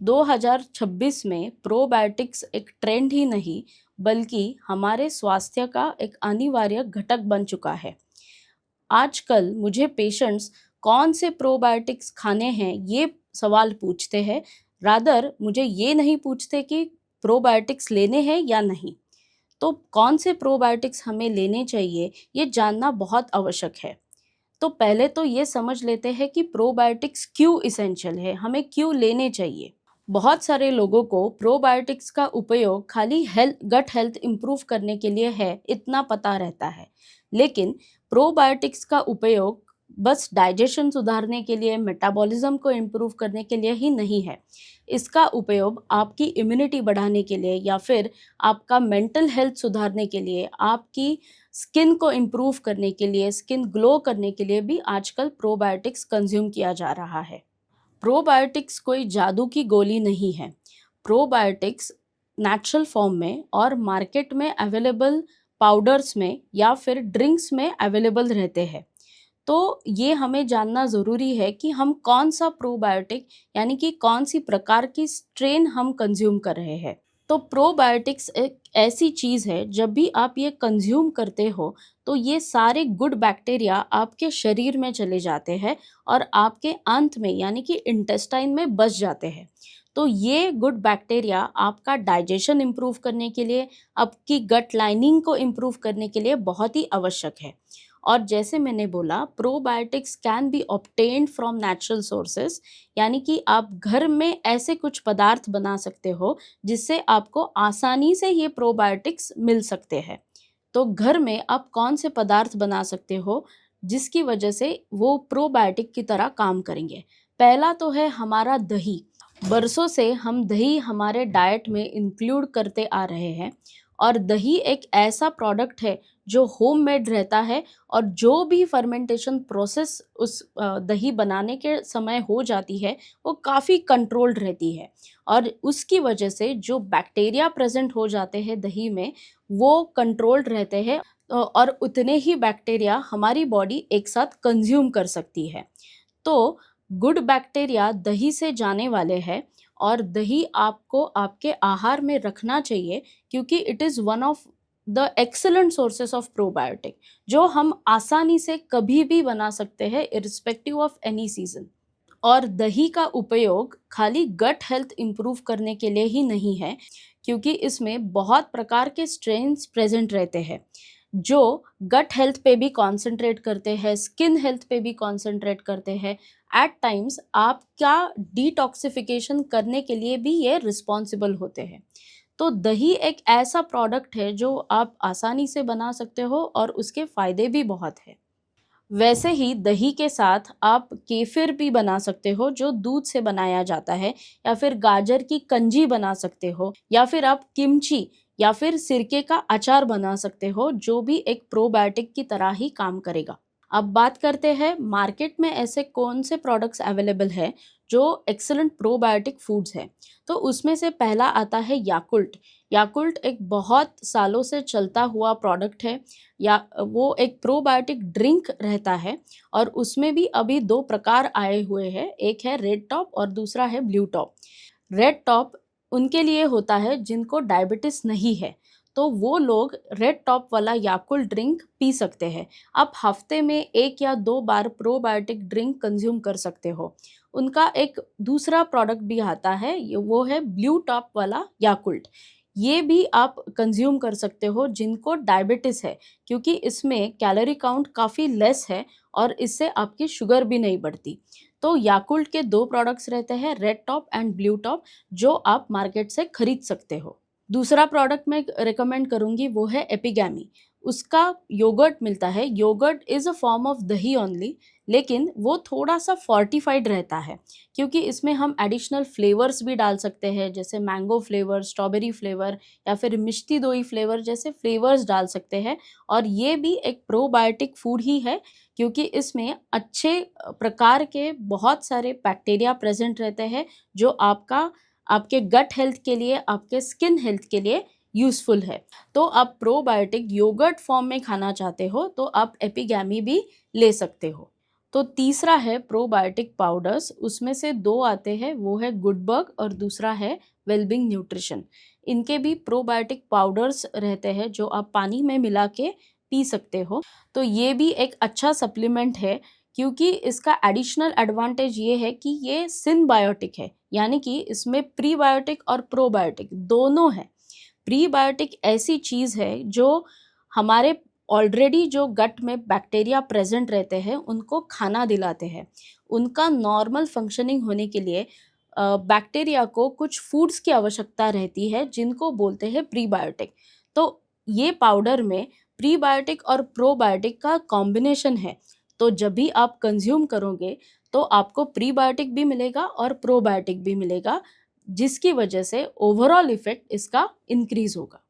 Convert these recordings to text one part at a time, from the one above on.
2026 में प्रोबायोटिक्स एक ट्रेंड ही नहीं बल्कि हमारे स्वास्थ्य का एक अनिवार्य घटक बन चुका है। आजकल मुझे पेशेंट्स कौन से प्रोबायोटिक्स खाने हैं ये सवाल पूछते हैं, रादर मुझे ये नहीं पूछते कि प्रोबायोटिक्स लेने हैं या नहीं। तो कौन से प्रोबायोटिक्स हमें लेने चाहिए ये जानना बहुत आवश्यक है। तो पहले तो ये समझ लेते हैं कि प्रोबायोटिक्स क्यों इसेंशियल है, हमें क्यों लेने चाहिए। बहुत सारे लोगों को प्रोबायोटिक्स का उपयोग खाली गट हेल्थ इंप्रूव करने के लिए है इतना पता रहता है, लेकिन प्रोबायोटिक्स का उपयोग बस डाइजेशन सुधारने के लिए, मेटाबॉलिज्म को इम्प्रूव करने के लिए ही नहीं है। इसका उपयोग आपकी इम्यूनिटी बढ़ाने के लिए या फिर आपका मेंटल हेल्थ सुधारने के लिए, आपकी स्किन को इम्प्रूव करने के लिए, स्किन ग्लो करने के लिए भी आजकल प्रोबायोटिक्स कंज्यूम किया जा रहा है। प्रोबायोटिक्स कोई जादू की गोली नहीं है। प्रोबायोटिक्स नेचुरल फॉर्म में और मार्केट में अवेलेबल पाउडर्स में या फिर ड्रिंक्स में अवेलेबल रहते हैं। तो ये हमें जानना ज़रूरी है कि हम कौन सा प्रोबायोटिक यानी कि कौन सी प्रकार की स्ट्रेन हम कंज्यूम कर रहे हैं। तो प्रोबायोटिक्स एक ऐसी चीज़ है, जब भी आप ये कंज्यूम करते हो तो ये सारे गुड बैक्टीरिया आपके शरीर में चले जाते हैं और आपके अंत में यानी कि इंटेस्टाइन में बस जाते हैं। तो ये गुड बैक्टीरिया आपका डाइजेशन इम्प्रूव करने के लिए, आपकी गट लाइनिंग को इम्प्रूव करने के लिए बहुत ही आवश्यक है। और जैसे मैंने बोला, probiotics can be obtained from natural sources, यानी कि आप घर में ऐसे कुछ पदार्थ बना सकते हो जिससे आपको आसानी से ये प्रोबायोटिक्स मिल सकते हैं। तो घर में आप कौन से पदार्थ बना सकते हो जिसकी वजह से वो प्रोबायोटिक की तरह काम करेंगे। पहला तो है हमारा दही। बरसों से हम दही हमारे डाइट में इंक्लूड करते आ रहे हैं और दही एक ऐसा प्रोडक्ट है जो होममेड रहता है और जो भी फर्मेंटेशन प्रोसेस उस दही बनाने के समय हो जाती है वो काफ़ी कंट्रोल्ड रहती है और उसकी वजह से जो बैक्टीरिया प्रेजेंट हो जाते हैं दही में वो कंट्रोल्ड रहते हैं और उतने ही बैक्टीरिया हमारी बॉडी एक साथ कंज्यूम कर सकती है। तो गुड बैक्टीरिया दही से जाने वाले हैं और दही आपको आपके आहार में रखना चाहिए क्योंकि it is one of the excellent sources of probiotic जो हम आसानी से कभी भी बना सकते हैं इरिस्पेक्टिव ऑफ एनी सीजन। और दही का उपयोग खाली गट हेल्थ इम्प्रूव करने के लिए ही नहीं है क्योंकि इसमें बहुत प्रकार के स्ट्रेन्स प्रेजेंट रहते हैं जो गट हेल्थ पे भी कॉन्सेंट्रेट करते हैं, स्किन हेल्थ पे भी कॉन्सेंट्रेट करते हैं। एट टाइम्स आपका डिटॉक्सिफिकेशन करने के लिए भी ये रिस्पॉन्सिबल होते हैं। तो दही एक ऐसा प्रोडक्ट है जो आप आसानी से बना सकते हो और उसके फ़ायदे भी बहुत हैं। वैसे ही दही के साथ आप केफ़िर भी बना सकते हो जो दूध से बनाया जाता है, या फिर गाजर की कंजी बना सकते हो, या फिर आप किमची या फिर सिरके का अचार बना सकते हो जो भी एक प्रोबायोटिक की तरह ही काम करेगा। अब बात करते हैं मार्केट में ऐसे कौन से प्रोडक्ट्स अवेलेबल है जो एक्सलेंट प्रोबायोटिक फूड्स हैं। तो उसमें से पहला आता है याकुल्ट। याकुल्ट एक बहुत सालों से चलता हुआ प्रोडक्ट है या वो एक प्रोबायोटिक ड्रिंक रहता है और उसमें भी अभी दो प्रकार आए हुए हैं, एक है रेड टॉप और दूसरा है ब्लू टॉप। रेड टॉप उनके लिए होता है जिनको डायबिटीज़ नहीं है, तो वो लोग रेड टॉप वाला याकुल्ट ड्रिंक पी सकते हैं। आप हफ्ते में 1 या 2 बार प्रोबायोटिक ड्रिंक कंज्यूम कर सकते हो। उनका एक दूसरा प्रोडक्ट भी आता है, वो है ब्लू टॉप वाला याकुल्ट। ये भी आप कंज्यूम कर सकते हो जिनको डायबिटीज़ है क्योंकि इसमें कैलोरी काउंट काफ़ी लेस है और इससे आपकी शुगर भी नहीं बढ़ती। तो याकुल्ट के 2 प्रोडक्ट्स रहते हैं, red top and blue top, जो आप मार्केट से खरीद सकते हो। दूसरा प्रोडक्ट मैं रिकमेंड करूँगी वो है एपिगैमी। उसका योगर्ट मिलता है। Yogurt is a form of dahi only, लेकिन वो थोड़ा-सा फोर्टिफाइड रहता है क्योंकि इसमें हम एडिशनल फ्लेवर्स भी डाल सकते हैं, जैसे मैंगो फ्लेवर, स्ट्रॉबेरी फ्लेवर या फिर मिष्टी दोई फ्लेवर जैसे फ्लेवर्स डाल सकते हैं। और ये भी एक प्रोबायोटिक फूड ही है क्योंकि इसमें अच्छे प्रकार के बहुत सारे बैक्टीरिया प्रेज़ेंट रहते हैं जो आपके गट हेल्थ के लिए, आपके स्किन हेल्थ के लिए यूज़फुल है। तो आप प्रोबायोटिक योगर्ट फॉर्म में खाना चाहते हो तो आप एपिगैमी भी ले सकते हो। तो तीसरा है प्रोबायोटिक पाउडर्स, उसमें से 2 आते हैं, वो है गुडबर्ग और दूसरा है वेलबींग न्यूट्रिशन। इनके भी प्रोबायोटिक पाउडर्स रहते हैं जो आप पानी में मिला के पी सकते हो। तो ये भी एक अच्छा सप्लीमेंट है, क्योंकि इसका एडिशनल एडवांटेज ये है कि ये सिनबायोटिक है, यानी कि इसमें प्रीबायोटिक और प्रोबायोटिक दोनों है। प्रीबायोटिक ऐसी चीज़ है जो हमारे ऑलरेडी जो गट में बैक्टीरिया प्रेजेंट रहते हैं उनको खाना दिलाते हैं। उनका नॉर्मल फंक्शनिंग होने के लिए बैक्टीरिया को कुछ फूड्स की आवश्यकता रहती है जिनको बोलते हैं प्रीबायोटिक। तो ये पाउडर में प्रीबायोटिक और प्रोबायोटिक का कॉम्बिनेशन है। तो जब भी आप कंज्यूम करोगे तो आपको प्रीबायोटिक भी मिलेगा और प्रोबायोटिक भी मिलेगा, जिसकी वजह से ओवरऑल इफेक्ट इसका इंक्रीज होगा।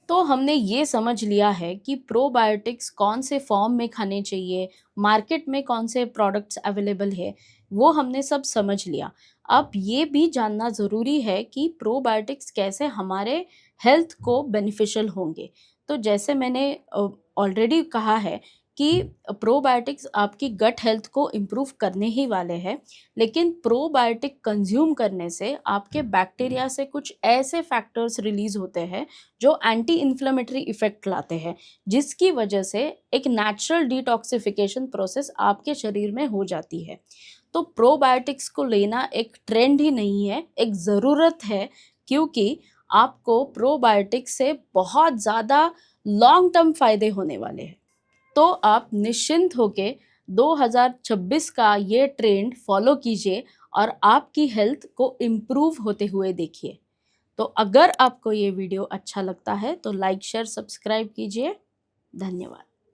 तो हमने ये समझ लिया है कि प्रोबायोटिक्स कौन से फॉर्म में खाने चाहिए, मार्केट में कौन से प्रोडक्ट्स अवेलेबल है, वो हमने सब समझ लिया। अब ये भी जानना ज़रूरी है कि प्रोबायोटिक्स कैसे हमारे हेल्थ को बेनिफिशियल होंगे। तो जैसे मैंने ऑलरेडी कहा है कि प्रोबायोटिक्स आपकी गट हेल्थ को इम्प्रूव करने ही वाले हैं, लेकिन प्रोबायोटिक कंज्यूम करने से आपके बैक्टीरिया से कुछ ऐसे फैक्टर्स रिलीज होते हैं जो एंटी इन्फ्लेमेटरी इफेक्ट लाते हैं, जिसकी वजह से एक नेचुरल डिटॉक्सिफिकेशन प्रोसेस आपके शरीर में हो जाती है। तो प्रोबायोटिक्स को लेना एक ट्रेंड ही नहीं है, एक ज़रूरत है, क्योंकि आपको प्रोबायोटिक्स से बहुत ज़्यादा लॉन्ग टर्म फ़ायदे होने वाले हैं। तो आप निश्चिंत होके 2026 का ये ट्रेंड फॉलो कीजिए और आपकी हेल्थ को इम्प्रूव होते हुए देखिए। तो अगर आपको ये वीडियो अच्छा लगता है तो लाइक शेयर सब्सक्राइब कीजिए। धन्यवाद।